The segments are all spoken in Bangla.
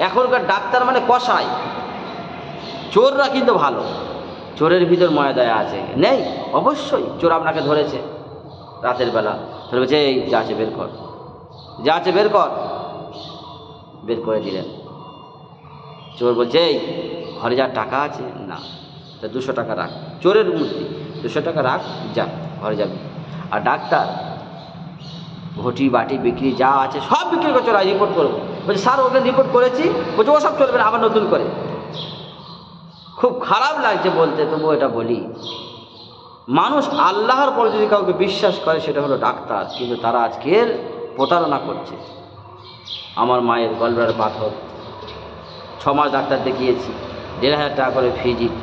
এখনকার ডাক্তার মানে কষাই, চোররা কিন্তু ভালো, চোরের ভিতর ময়া দয়া আছে নেই? অবশ্যই চোর আপনাকে ধরেছে রাতের বেলা, ধরে বলছে এই যা আছে বের কর, যা আছে বের কর, বের করে দিলেন। চোর বলছে এই ঘরে যা টাকা আছে না, তা 200 টাকা রাখ, চোরের মূর্তি, 200 টাকা রাখ, যা ঘরে যাবি। আর ডাক্তার ঘটি বাটি বিক্রি যা আছে সব বিক্রি করে চলে, রিপোর্ট করবো, বলছে স্যার ওকে রিপোর্ট করেছি, বলছে ও সব চলবে না, আবার নতুন করে। খুব খারাপ লাগছে বলতে, তবু এটা বলি, মানুষ আল্লাহর পর যদি কাউকে বিশ্বাস করে সেটা হলো ডাক্তার, কিন্তু তারা আজকের প্রতারণা করছে। আমার মায়ের গলব্লাডার পাথর, 6 মাস ডাক্তার দেখিয়েছি, 1500 টাকা করে ভিজিট,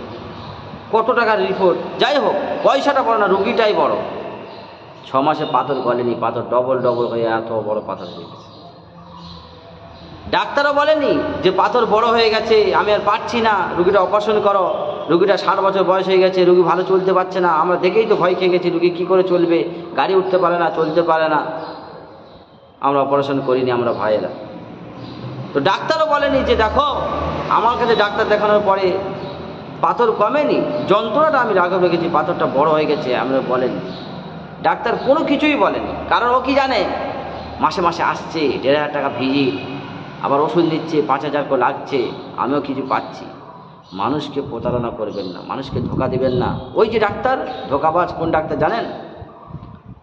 কত টাকার রিপোর্ট, যাই হোক পয়সাটা বড় না, রুগীটাই বড়। 6 মাসে পাথর গলেনি, পাথর ডবল ডবল হয়ে এত বড় পাথর হয়ে গেছে। ডাক্তারও বলেনি যে পাথর বড় হয়ে গেছে আমি আর পারছি না, রুগীটা অপারেশন করো, রুগীটা 60 বছর বয়স হয়ে গেছে, রুগী ভালো চলতে পারছে না, আমরা দেখেই তো ভয় খেয়ে গেছি, রুগী কী করে চলবে, গাড়ি উঠতে পারে না, চলতে পারে না, আমরা অপারেশন করিনি, আমরা ভাইয়েরা। তো ডাক্তারও বলেনি যে দেখো আমার কাছে ডাক্তার দেখানোর পরে পাথর কমেনি, যন্ত্রণাটা আমি রাঘব রেখেছি, পাথরটা বড় হয়ে গেছে, আমরা বলেনি। ডাক্তার কোনো কিছুই বলেনি, কারণ ও কি জানে মাসে মাসে আসছে 1500 টাকা ভিজিট, আবার ওষুধ নিচ্ছে 5000 করে লাগছে, আমিও কিছু পাচ্ছি। মানুষকে প্রতারণা করবেন না, মানুষকে ধোকা দেবেন না। ওই যে ডাক্তার ধোকাবাজ, কোন ডাক্তার জানেন?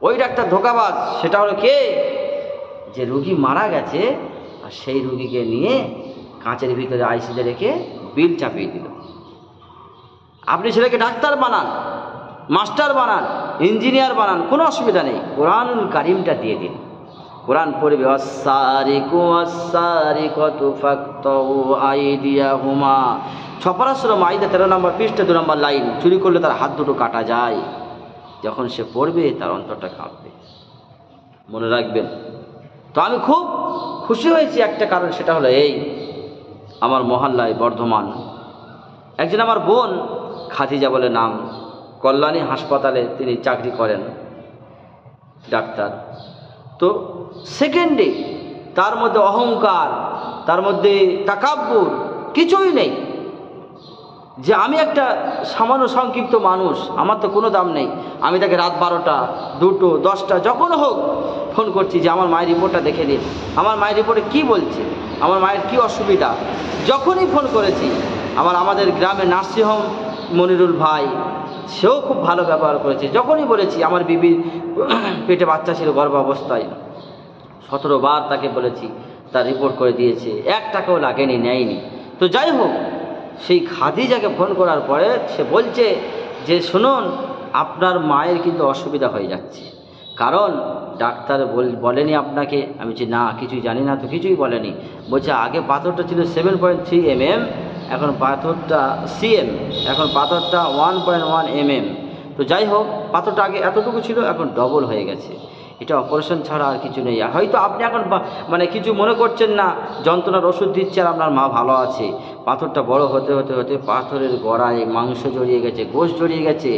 ওই ডাক্তার ধোকাবাজ, সেটা হলো কে? যে রুগী মারা গেছে আর সেই রুগীকে নিয়ে কাঁচের ভিতরে আইসিতে রেখে বিল চাপিয়ে দিল। আপনি ছেলেকে ডাক্তার বানান, মাস্টার বানান, ইঞ্জিনিয়ার বানান, কোনো অসুবিধা নেই, কোরআনুল কারিমটা দিয়ে দিন, কোরআন পড়বে, ওয়াস-সারিকু ওয়াস-সারিকাতু ফাকতাউ আইদিয়াহুমা, 6 সূরা মাইদা 13 নম্বর পৃষ্ঠা 2 নম্বর লাইন, চুরি করলে তার হাত দুটো কাটা যায়। যখন সে পড়বে তার অন্তরটা কাঁপবে, মনে রাখবেন। তো আমি খুব খুশি হয়েছি একটা কারণ, সেটা হলো এই, আমার মহল্লায় বর্ধমান একজন আমার বোন খাদিজা বলে নাম, কল্যাণী হাসপাতালে তিনি চাকরি করেন ডাক্তার। তো সেকেন্ডে তার মধ্যে অহংকার, তার মধ্যে তাকাব্বুর কিছুই নেই, যে আমি একটা সামান্য সংক্ষিপ্ত মানুষ, আমার তো কোনো দাম নেই, আমি তাকে রাত 12টা 2টো 10টা যখন হোক ফোন করছি যে আমার মায়ের রিপোর্টটা দেখে দিন, আমার মায়ের রিপোর্টে কি বলছে, আমার মায়ের কি অসুবিধা। যখনই ফোন করেছি, আমাদের গ্রামে নার্সিংহোম মনিরুল ভাই, সেও খুব ভালো ব্যবহার করেছে। যখনই বলেছি আমার বিবির পেটে বাচ্চা ছিল গর্ভাবস্থায়, 17 বার তাকে বলেছি, তার রিপোর্ট করে দিয়েছে, 1 টাকাও লাগেনি, নেয়নি। তো যাই হোক, সেই খাদিজাকে ফোন করার পরে সে বলছে যে শুনুন আপনার মায়ের কিন্তু অসুবিধা হয়ে যাচ্ছে, কারণ ডাক্তার বলেনি আপনাকে। আমি বলছি না কিছুই জানি না, তো কিছুই বলেনি। বলছে আগে পাথরটা ছিল 7.3 mm, এখন পাথরটা cm, এখন পাথরটা 1.1 mm। তো যাই হোক, পাথরটা আগে এতটুকু ছিল, এখন ডবল হয়ে গেছে, এটা অপারেশন ছাড়া আর কিছু নেই। হয়তো আপনি এখন মানে কিছু মনে করছেন না, যন্ত্রণার ওষুধ দিচ্ছে আর আপনার মা ভালো আছে। পাথরটা বড় হতে হতে হতে পাথরের গোড়ায় মাংস জড়িয়ে গেছে, গোশ জড়িয়ে গেছে,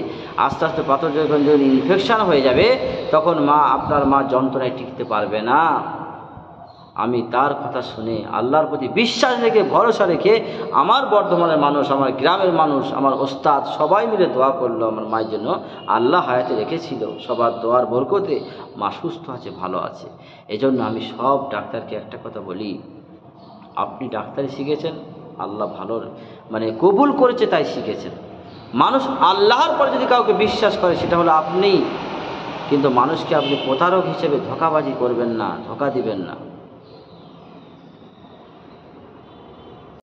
আস্তে আস্তে পাথর যখন ইনফেকশান হয়ে যাবে, তখন আপনার মা যন্ত্রণায় টিকতে পারবে না। আমি তার কথা শুনে আল্লাহর প্রতি বিশ্বাস রেখে ভরসা রেখে আমার বর্ধমানের মানুষ, আমার গ্রামের মানুষ, আমার ওস্তাদ সবাই মিলে দোয়া করলো আমার মায়ের জন্য। আল্লাহ হায়াতে রেখেছিল, সবার দোয়ার বরকতে মা সুস্থ আছে, ভালো আছে। এজন্য আমি সব ডাক্তারকে একটা কথা বলি, আপনি ডাক্তারি শিখেছেন, আল্লাহ ভালোর মানে কবুল করেছে তাই শিখেছেন। মানুষ আল্লাহর পরে যদি কাউকে বিশ্বাস করে সেটা হলো আপনি, কিন্তু মানুষকে আপনি প্রতারক হিসেবে ধোঁকাবাজি করবেন না, ধোঁকা দিবেন না।